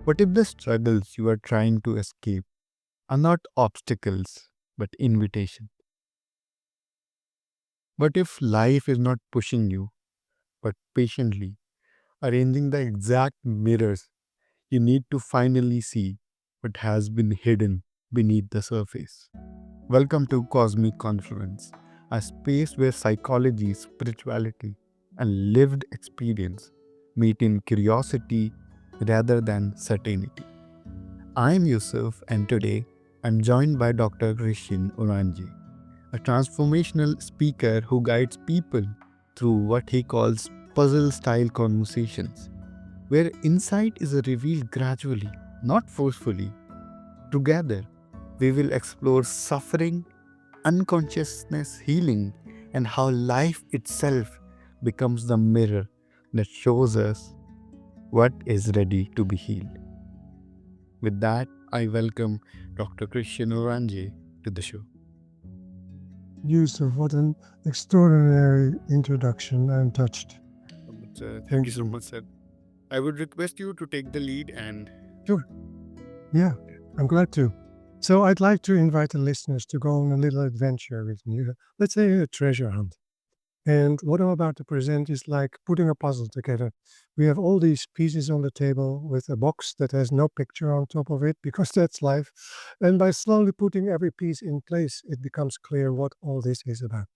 What if the struggles you are trying to escape are not obstacles but invitation? What if life is not pushing you but patiently arranging the exact mirrors you need to finally see what has been hidden beneath the surface? Welcome to Cosmic Confluence, a space where psychology, spirituality, and lived experience meet in curiosity rather than certainty. I'm Yusuf, and today I'm joined by Dr. Christiaan Oranje, a transformational speaker who guides people through what he calls puzzle style conversations, where insight is revealed gradually, not forcefully. Together, we will explore suffering, unconsciousness healing, and how life itself becomes the mirror that shows us what is ready to be healed. With that, I welcome Dr. Christiaan Oranje to the show. Yusuf, what an extraordinary introduction. I'm touched. Thank you so much, sir. I would request you to take the lead and Sure. Yeah, I'm glad to. So I'd like to invite the listeners to go on a little adventure with me. Let's say a treasure hunt. And what I'm about to present is like putting a puzzle together. We have all these pieces on the table with a box that has no picture on top of it because that's life. And by slowly putting every piece in place, it becomes clear what all this is about.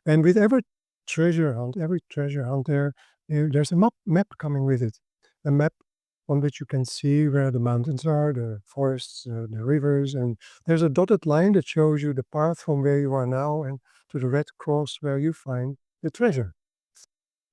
And with every treasure hunt there's a map coming with it. A map on which you can see where the mountains are, the forests, the rivers, and there's a dotted line that shows you the path from where you are now and to the red cross where you find the treasure.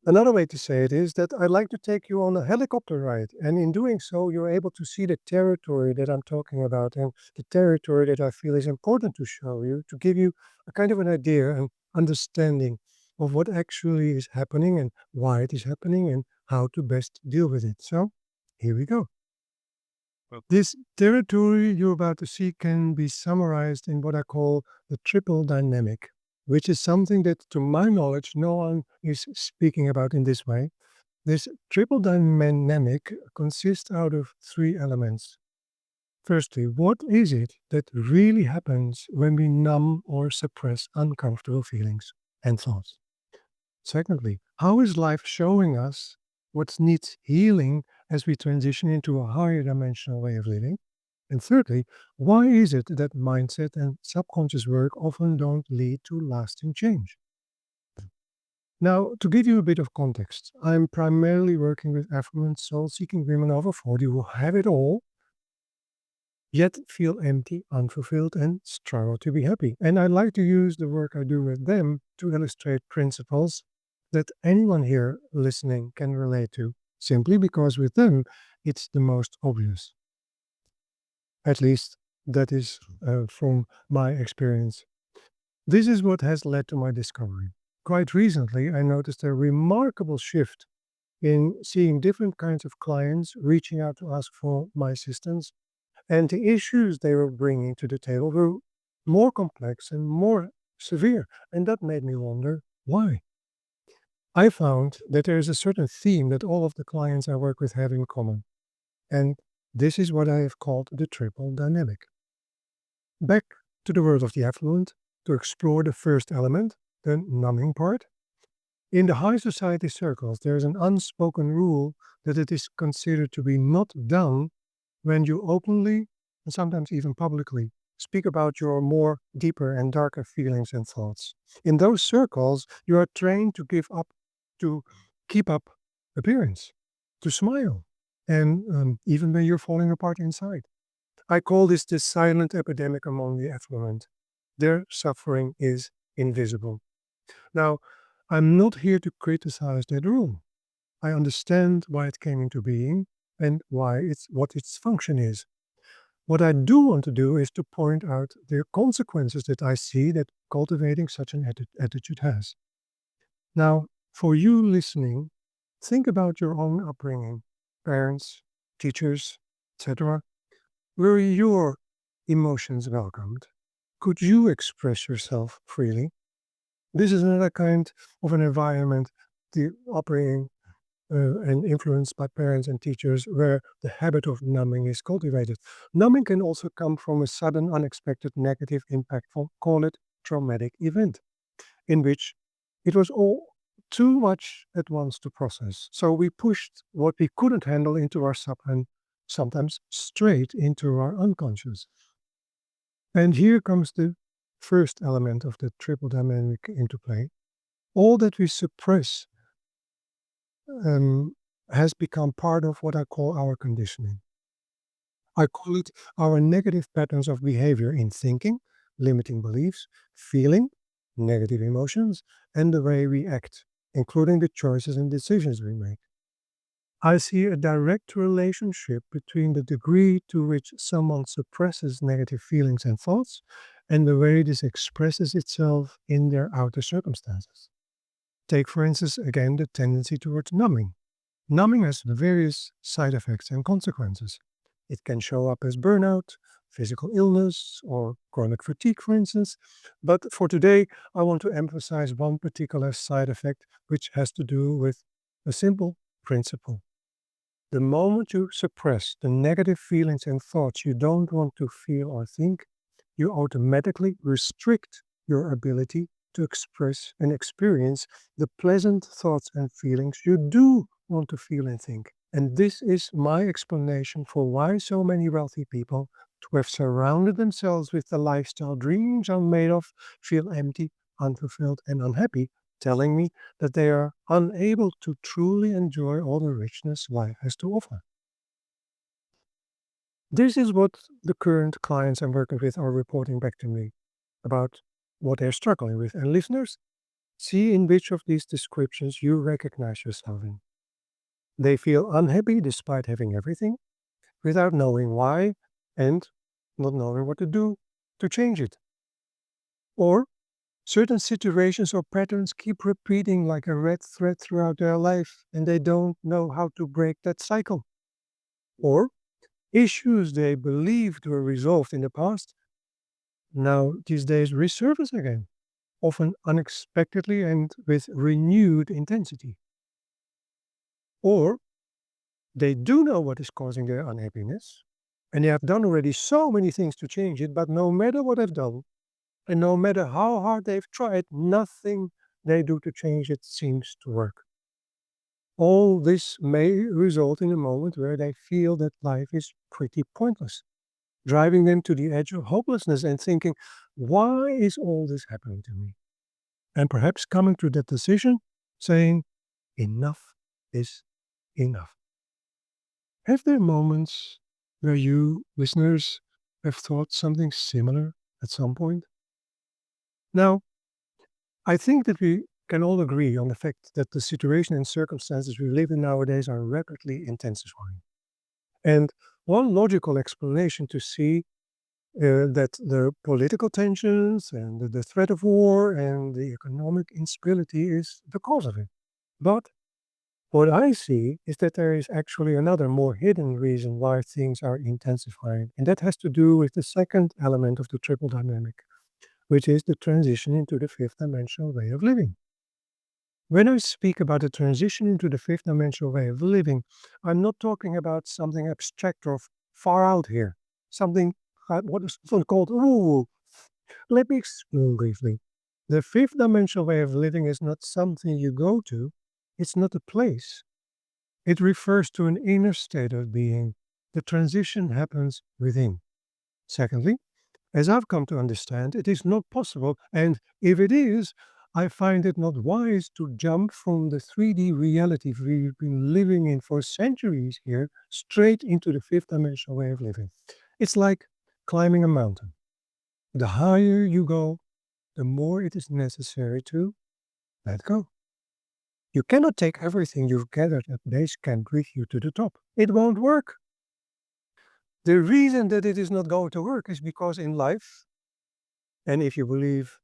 Another way to say it is that I'd like to take you on a helicopter ride, and in doing so, you're able to see the territory that I'm talking about and the territory that I feel is important to show you to give you a kind of an idea and understanding of what actually is happening and why it is happening and how to best deal with it. So, here we go. well, This territory you're about to see can be summarized in what I call the triple dynamic, which is something that, to my knowledge, no one is speaking about in this way. This triple dynamic consists out of three elements. Firstly, what is it that really happens when we numb or suppress uncomfortable feelings and thoughts? Secondly, how is life showing us what needs healing as we transition into a higher dimensional way of living? And thirdly, why is it that mindset and subconscious work often don't lead to lasting change? Now, to give you a bit of context, I'm primarily working with affluent soul seeking women over 40 who have it all, yet feel empty, unfulfilled, and struggle to be happy. And I like to use the work I do with them to illustrate principles that anyone here listening can relate to, simply because with them it's the most obvious. At least that is from my experience. This is what has led to my discovery. Quite recently, I noticed a remarkable shift in seeing different kinds of clients reaching out to ask for my assistance, and the issues they were bringing to the table were more complex and more severe. And that made me wonder why. I found that there is a certain theme that all of the clients I work with have in common. And this is what I have called the triple dynamic. Back to the world of the affluent to explore the first element, the numbing part. In the high society circles, there is an unspoken rule that it is considered to be not done when you openly, and sometimes even publicly, speak about your more deeper and darker feelings and thoughts. In those circles, you are trained to to keep up appearance, to smile, and even when you're falling apart inside. I call this the silent epidemic among the affluent. Their suffering is invisible. Now, I'm not here to criticize that rule. I understand why it came into being and what its function is. What I do want to do is to point out the consequences that I see that cultivating such an attitude has. Now, for you listening, think about your own upbringing, parents, teachers, etc. Were your emotions welcomed? Could you express yourself freely? This is another kind of an environment, the upbringing and influenced by parents and teachers where the habit of numbing is cultivated. Numbing can also come from a sudden, unexpected negative impact from, call it, traumatic event, in which it was all too much at once to process. So we pushed what we couldn't handle into our sub and sometimes straight into our unconscious. And here comes the first element of the triple dynamic into play. All that we suppress um, has become part of what I call our conditioning. I call it our negative patterns of behavior in thinking, limiting beliefs, feeling, negative emotions, and the way we act, including the choices and decisions we make. I see a direct relationship between the degree to which someone suppresses negative feelings and thoughts and the way this expresses itself in their outer circumstances. Take, for instance, again the tendency towards numbing. Numbing has various side effects and consequences. It can show up as burnout, physical illness, or chronic fatigue, for instance. But for today, I want to emphasize one particular side effect, which has to do with a simple principle. The moment you suppress the negative feelings and thoughts you don't want to feel or think, you automatically restrict your ability to express and experience the pleasant thoughts and feelings you do want to feel and think. And this is my explanation for why so many wealthy people who have surrounded themselves with the lifestyle dreams are made of feel empty, unfulfilled, and unhappy, telling me that they are unable to truly enjoy all the richness life has to offer. This is what the current clients I'm working with are reporting back to me about what they're struggling with. And listeners, see in which of these descriptions you recognize yourself in. They feel unhappy despite having everything, without knowing why and not knowing what to do to change it. Or certain situations or patterns keep repeating like a red thread throughout their life and they don't know how to break that cycle. Or issues they believed were resolved in the past now these days resurface again, often unexpectedly and with renewed intensity. Or they do know what is causing their unhappiness and they have done already so many things to change it, but no matter what they've done and no matter how hard they've tried, nothing they do to change it seems to work. All this may result in a moment where they feel that life is pretty pointless, driving them to the edge of hopelessness and thinking, why is all this happening to me? And perhaps coming to that decision saying, enough is enough. Have there moments where you, listeners, have thought something similar at some point? Now, I think that we can all agree on the fact that the situation and circumstances we live in nowadays are rapidly intensifying. And one logical explanation to see that the political tensions and the threat of war and the economic instability is the cause of it. But what I see is that there is actually another more hidden reason why things are intensifying, and that has to do with the second element of the triple dynamic, which is the transition into the fifth dimensional way of living. When I speak about the transition into the fifth dimensional way of living, I'm not talking about something abstract or far out here, something what is often called ooh. Let me explain briefly. The fifth dimensional way of living is not something you go to, it's not a place. It refers to an inner state of being. The transition happens within. Secondly, as I've come to understand, it is not possible, and if it is, I find it not wise to jump from the 3D reality we've been living in for centuries here straight into the fifth dimensional way of living. It's like climbing a mountain. The higher you go, the more it is necessary to let go. You cannot take everything you've gathered at base camp with you to the top. It won't work. The reason that it is not going to work is because in life, and if you believe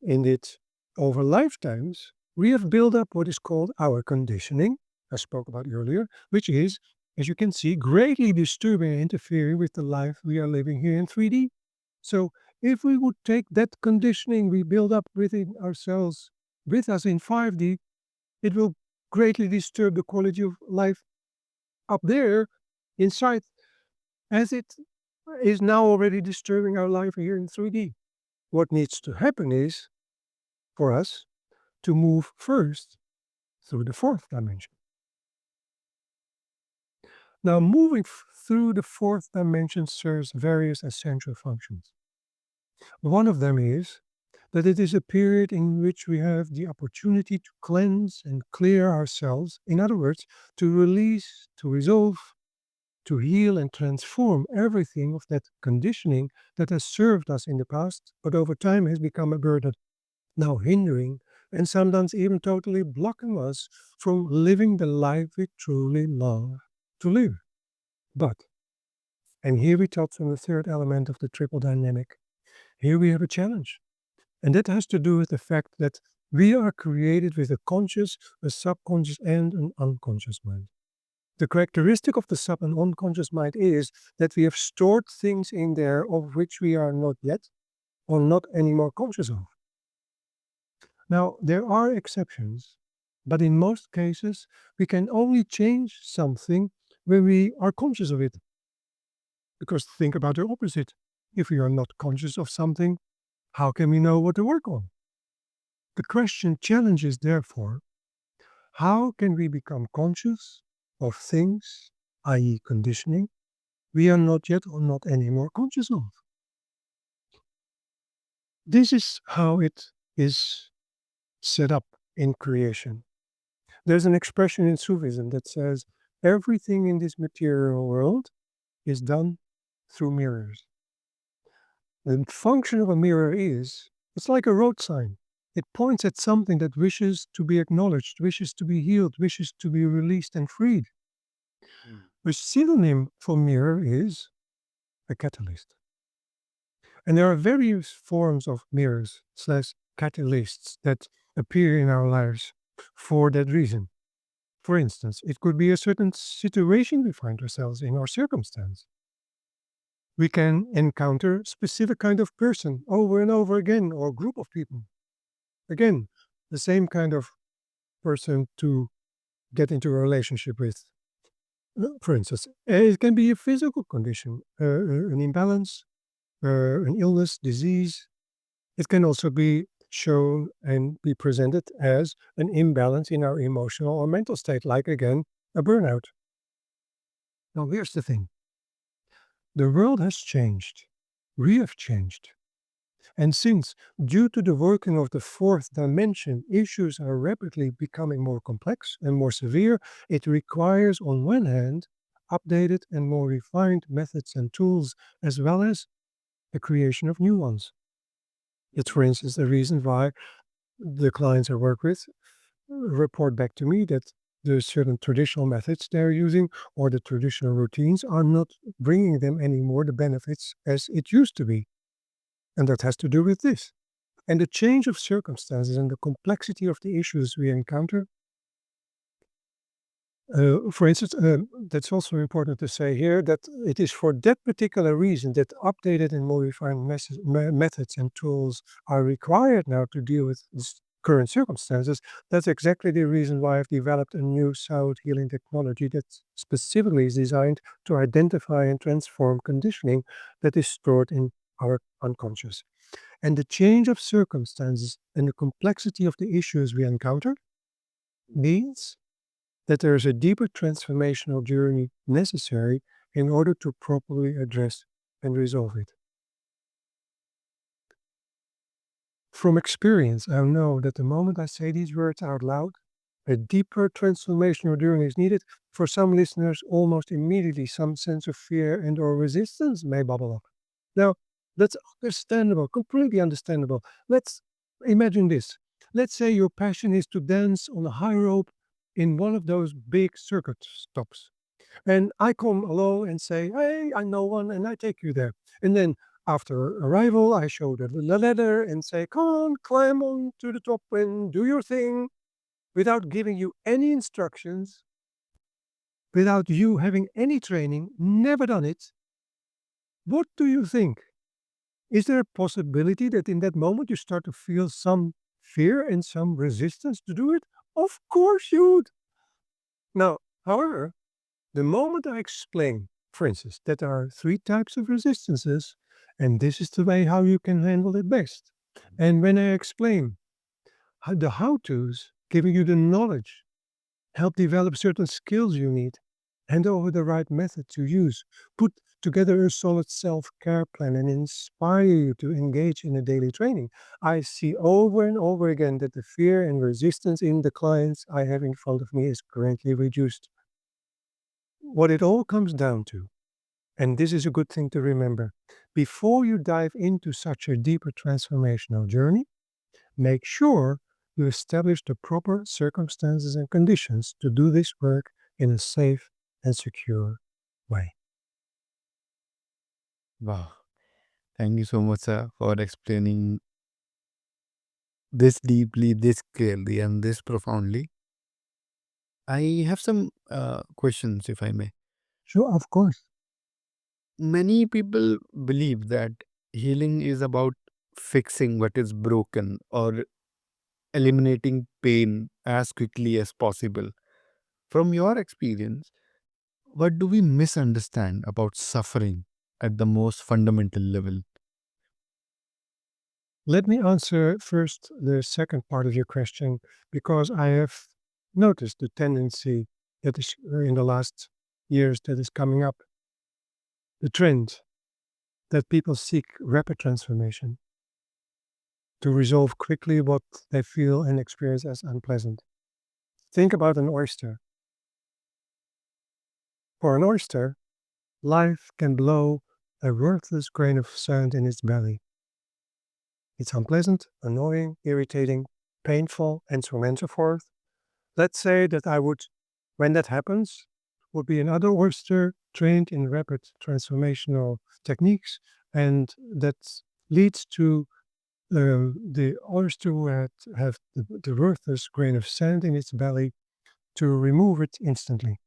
in it over lifetimes, we have built up what is called our conditioning, I spoke about earlier, which is, as you can see, greatly disturbing and interfering with the life we are living here in 3D. So, if we would take that conditioning we build up within ourselves with us in 5D, it will greatly disturb the quality of life up there inside, as it is now already disturbing our life here in 3D. What needs to happen is for us to move first through the fourth dimension. Now, moving through the fourth dimension serves various essential functions. One of them is that it is a period in which we have the opportunity to cleanse and clear ourselves. In other words, to release, to resolve, to heal and transform everything of that conditioning that has served us in the past, but over time has become a burden, now hindering and sometimes even totally blocking us from living the life we truly love to live. But, and here we touch on the third element of the triple dynamic, here we have a challenge. And that has to do with the fact that we are created with a conscious, a subconscious, and an unconscious mind. The characteristic of the sub and unconscious mind is that we have stored things in there of which we are not yet or not anymore conscious of. Now, there are exceptions, but in most cases, we can only change something when we are conscious of it. Because think about the opposite. If we are not conscious of something, how can we know what to work on? The question challenges, therefore, how can we become conscious of things, i.e., conditioning, we are not yet or not anymore conscious of? This is how it is set up in creation. There's an expression in Sufism that says everything in this material world is done through mirrors. The function of a mirror is it's like a road sign. It points at something that wishes to be acknowledged, wishes to be healed, wishes to be released and freed. A synonym for mirror is a catalyst. And there are various forms of mirrors slash catalysts that appear in our lives for that reason. For instance, it could be a certain situation we find ourselves in or circumstance. We can encounter specific kind of person over and over again or group of people. Again, the same kind of person to get into a relationship with. For instance, it can be a physical condition, an imbalance, an illness, disease. It can also be shown and be presented as an imbalance in our emotional or mental state, like again, a burnout. Now, here's the thing the world has changed. We have changed. And since, due to the working of the fourth dimension, issues are rapidly becoming more complex and more severe, it requires, on one hand, updated and more refined methods and tools, as well as the creation of new ones. It's, for instance, the reason why the clients I work with report back to me that the certain traditional methods they're using or the traditional routines are not bringing them anymore the benefits as it used to be. And that has to do with this. And the change of circumstances and the complexity of the issues we encounter. For instance, that's also important to say here that it is for that particular reason that updated and modified methods and tools are required now to deal with this current circumstances. That's exactly the reason why I've developed a new sound healing technology that specifically is designed to identify and transform conditioning that is stored in our unconscious. And the change of circumstances and the complexity of the issues we encounter means that there is a deeper transformational journey necessary in order to properly address and resolve it. From experience, I know that the moment I say these words out loud, a deeper transformational journey is needed. For some listeners, almost immediately some sense of fear and or resistance may bubble up. Now, that's understandable, completely understandable. Let's imagine this. Let's say your passion is to dance on a high rope in one of those big circuit stops. And I come along and say, hey, I know one, and I take you there. And then after arrival, I show the ladder and say, come on, climb on to the top and do your thing without giving you any instructions, without you having any training, never done it. What do you think? Is there a possibility that in that moment you start to feel some fear and some resistance to do it? Of course you would. Now, however, the moment I explain, for instance, that there are three types of resistances, and this is the way how you can handle it best. And when I explain the how to's, giving you the knowledge, help develop certain skills you need, hand over the right method to use, put together a solid self care plan, and inspire you to engage in a daily training. I see over and over again that the fear and resistance in the clients I have in front of me is greatly reduced. What it all comes down to, and this is a good thing to remember, before you dive into such a deeper transformational journey, make sure you establish the proper circumstances and conditions to do this work in a safe and secure way. Wow. Thank you so much, sir, for explaining this deeply, this clearly, and this profoundly. I have some questions, if I may. Sure, of course. Many people believe that healing is about fixing what is broken or eliminating pain as quickly as possible. From your experience, what do we misunderstand about suffering at the most fundamental level? Let me answer first the second part of your question because I have noticed the tendency that is in the last years that is coming up, the trend that people seek rapid transformation to resolve quickly what they feel and experience as unpleasant. Think about an oyster. For an oyster, life can blow a worthless grain of sand in its belly. It's unpleasant, annoying, irritating, painful, and so on and so forth. Let's say that I would, when that happens, would be another oyster trained in rapid transformational techniques, and that leads to the oyster who have the worthless grain of sand in its belly to remove it instantly.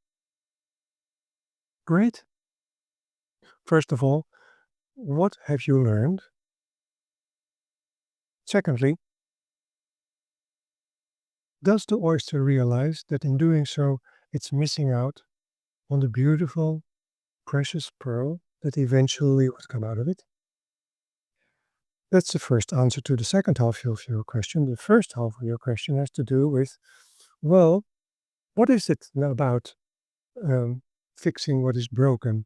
Great. First of all, what have you learned? Secondly, does the oyster realize that in doing so, it's missing out on the beautiful, precious pearl that eventually would come out of it? That's the first answer to the second half of your question. The first half of your question has to do with, well, what is it about um, fixing what is broken?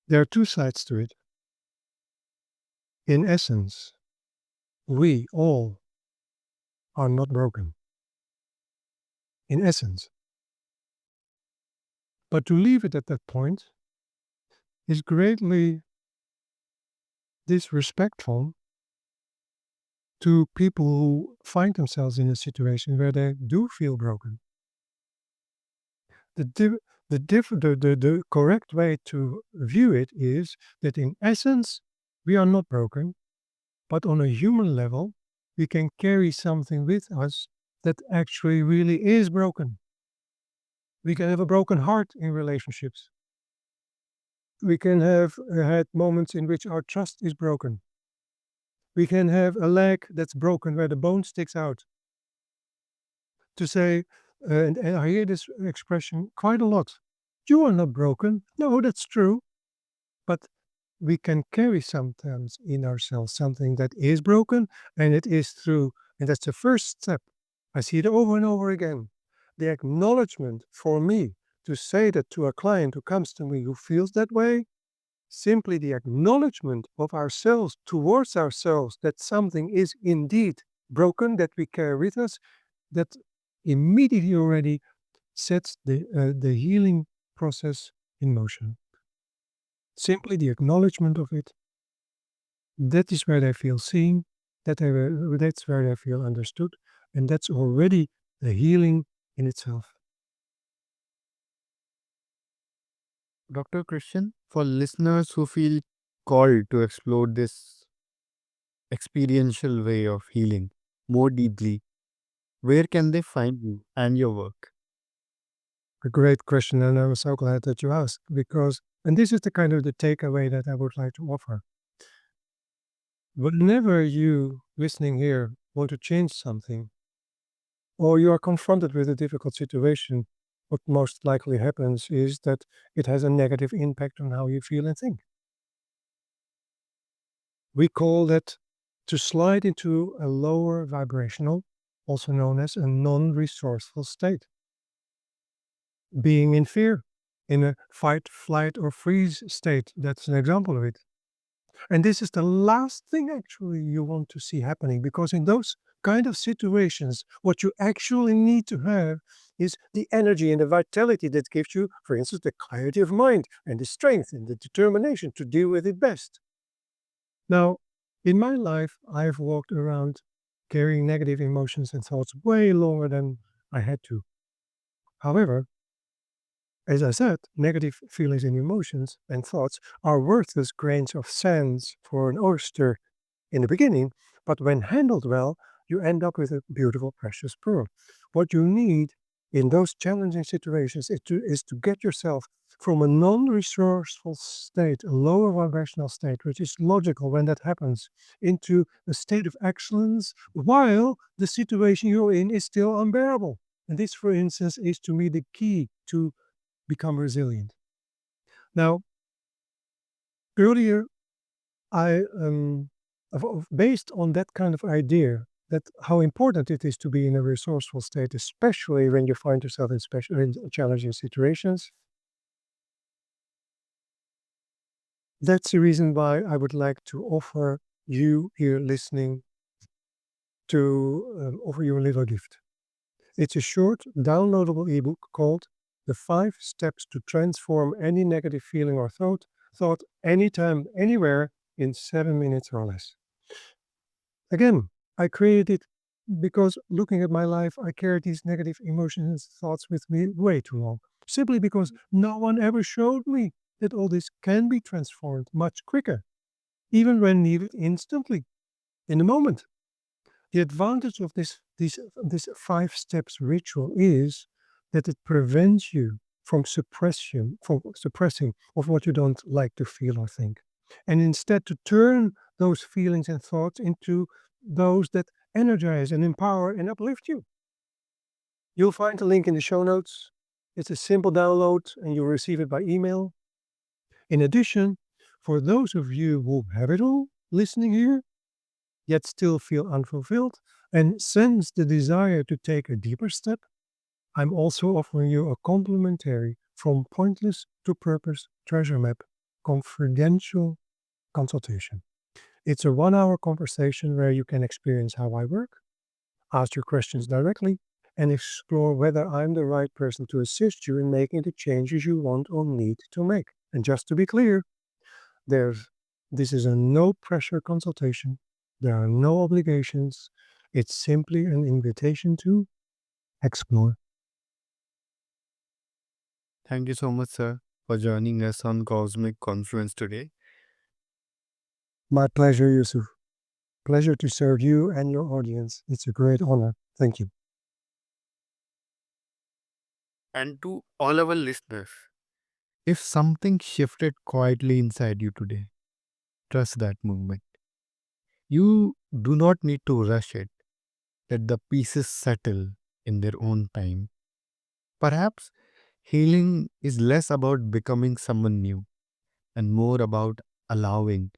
There are two sides to it. In essence, we all are not broken. In essence. But to leave it at that point is greatly disrespectful to people who find themselves in a situation where they do feel broken. The, div- the correct way to view it is that in essence, we are not broken, but on a human level, we can carry something with us that actually really is broken. We can have a broken heart in relationships. We can have had moments in which our trust is broken. We can have a leg that's broken where the bone sticks out. To say, and I hear this expression quite a lot. You are not broken. No, that's true. But we can carry sometimes in ourselves something that is broken, and it is through, and that's the first step. I see it over and over again. The acknowledgement for me to say that to a client who comes to me who feels that way, simply the acknowledgement of ourselves towards ourselves that something is indeed broken that we carry with us, that immediately already sets the healing process in motion. Simply the acknowledgement of it, that is where they feel seen, that's where they feel understood, and that's already the healing in itself. Dr. Christian, for listeners who feel called to explore this experiential way of healing more deeply, where can they find you and your work? A great question, and I'm so glad that you asked because, and this is the kind of the takeaway that I would like to offer. Whenever you listening here want to change something, or you are confronted with a difficult situation, what most likely happens is that it has a negative impact on how you feel and think. We call that to slide into a lower vibrational, also known as a non-resourceful state. Being in fear, in a fight, flight, or freeze state, that's an example of it. And this is the last thing actually you want to see happening, because in those kind of situations, what you actually need to have is the energy and the vitality that gives you, for instance, the clarity of mind and the strength and the determination to deal with it best. Now, in my life, I've walked around carrying negative emotions and thoughts way longer than I had to. However, as I said, negative feelings and emotions and thoughts are worthless grains of sand for an oyster in the beginning, but when handled well, you end up with a beautiful, precious pearl. What you need in those challenging situations is to get yourself from a non-resourceful state, a lower vibrational state, which is logical when that happens, into a state of excellence while the situation you're in is still unbearable. And this, for instance, is to me the key to become resilient. Now, earlier based on that kind of idea, that how important it is to be in a resourceful state, especially when you find yourself in challenging situations. That's the reason why I would like to offer you here listening to offer you a little gift. It's a short, downloadable ebook called The 5 Steps to Transform Any Negative Feeling or Thought Anytime, Anywhere in 7 minutes or less. Again, I created it because looking at my life, I carried these negative emotions and thoughts with me way too long. Simply because no one ever showed me that all this can be transformed much quicker, even when needed instantly, in the moment. The advantage of this 5 steps ritual is that it prevents you from suppressing of what you don't like to feel or think, and instead to turn those feelings and thoughts into those that energize and empower and uplift you. You'll find the link in the show notes. It's a simple download and you'll receive it by email. In addition, for those of you who have it all listening here, yet still feel unfulfilled and sense the desire to take a deeper step, I'm also offering you a complimentary From Pointless to Purpose Treasure Map confidential consultation. It's a 1-hour conversation where you can experience how I work, ask your questions directly, and explore whether I'm the right person to assist you in making the changes you want or need to make. And just to be clear, this is a no pressure consultation. There are no obligations. It's simply an invitation to explore. Thank you so much, sir, for joining us on Cosmic Confluence today. My pleasure, Yusuf. Pleasure to serve you and your audience. It's a great honor. Thank you. And to all our listeners, if something shifted quietly inside you today, trust that movement. You do not need to rush it. Let the pieces settle in their own time. Perhaps healing is less about becoming someone new and more about allowing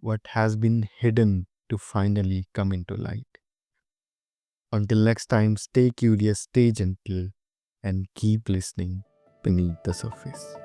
what has been hidden to finally come into light. Until next time, stay curious, stay gentle, and keep listening beneath the surface.